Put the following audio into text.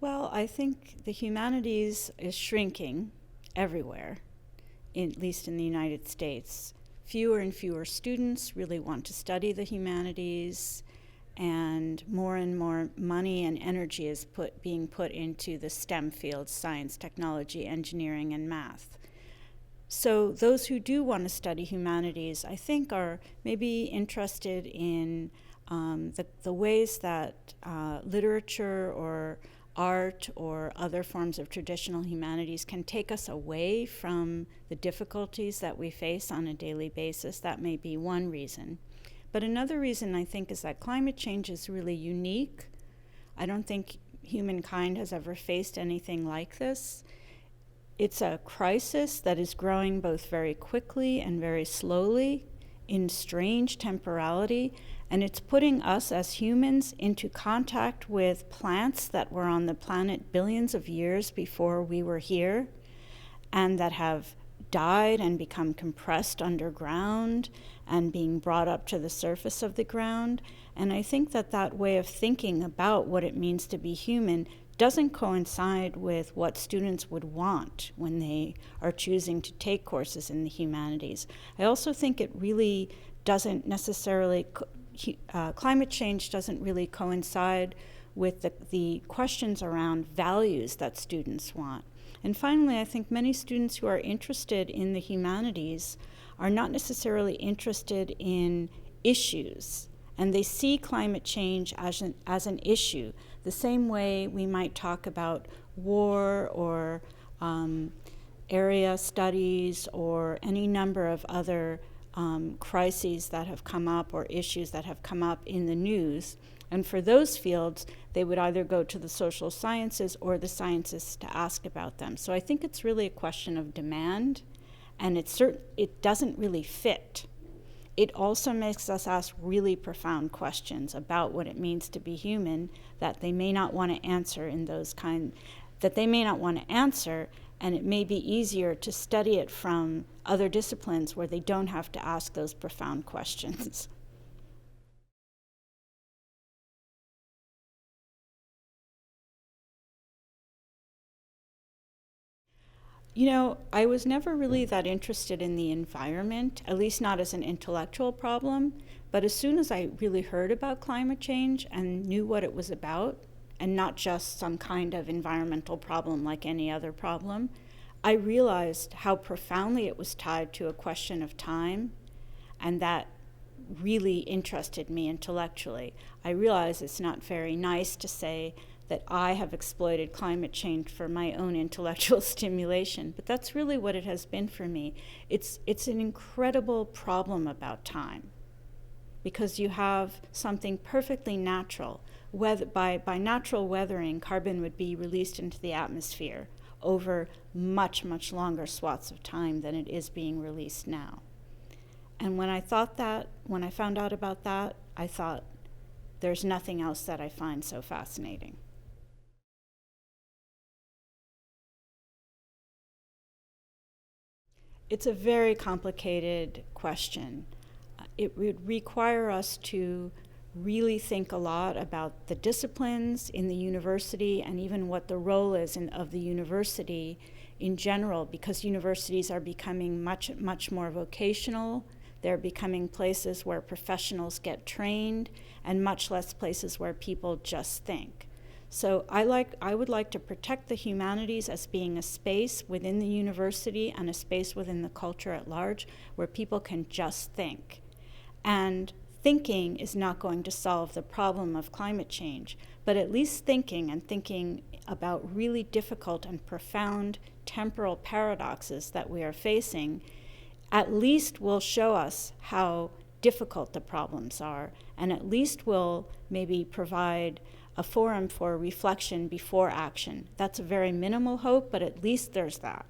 Well, I think the humanities is shrinking everywhere, at least in the United States. Fewer and fewer students really want to study the humanities, and more money and energy is being put into the STEM fields: science, technology, engineering, and math. So those who do want to study humanities, I think, are maybe interested in the ways that literature or art or other forms of traditional humanities can take us away from the difficulties that we face on a daily basis. That may be one reason. But another reason, I think, is that climate change is really unique. I don't think humankind has ever faced anything like this. It's a crisis that is growing both very quickly and very slowly in strange temporality, and it's putting us as humans into contact with plants that were on the planet billions of years before we were here, and that have died and become compressed underground and being brought up to the surface of the ground. And I think that way of thinking about what it means to be human doesn't coincide with what students would want when they are choosing to take courses in the humanities. I also think it really doesn't necessarily, climate change doesn't really coincide with the questions around values that students want. And finally, I think many students who are interested in the humanities are not necessarily interested in issues, and they see climate change as an issue, the same way we might talk about war or area studies or any number of other crises that have come up or issues that have come up in the news. And for those fields, they would either go to the social sciences or the sciences to ask about them. So I think it's really a question of demand, and it doesn't really fit. It also makes us ask really profound questions about what it means to be human that they may not want to answer and it may be easier to study it from other disciplines where they don't have to ask those profound questions. You know, I was never really that interested in the environment, at least not as an intellectual problem. But as soon as I really heard about climate change and knew what it was about, and not just some kind of environmental problem like any other problem, I realized how profoundly it was tied to a question of time, and that really interested me intellectually. I realize it's not very nice to say that I have exploited climate change for my own intellectual stimulation, but that's really what it has been for me. It's an incredible problem about time, because you have something perfectly natural. By natural weathering, carbon would be released into the atmosphere over much, much longer swaths of time than it is being released now. And when I found out about that, I thought, there's nothing else that I find so fascinating. It's a very complicated question. It would require us to really think a lot about the disciplines in the university and even what the role is of the university in general, because universities are becoming much, much more vocational. They're becoming places where professionals get trained and much less places where people just think. So I would like to protect the humanities as being a space within the university and a space within the culture at large where people can just think. And thinking is not going to solve the problem of climate change, but at least thinking about really difficult and profound temporal paradoxes that we are facing, at least will show us how difficult the problems are, and at least will maybe provide a forum for reflection before action. That's a very minimal hope, but at least there's that.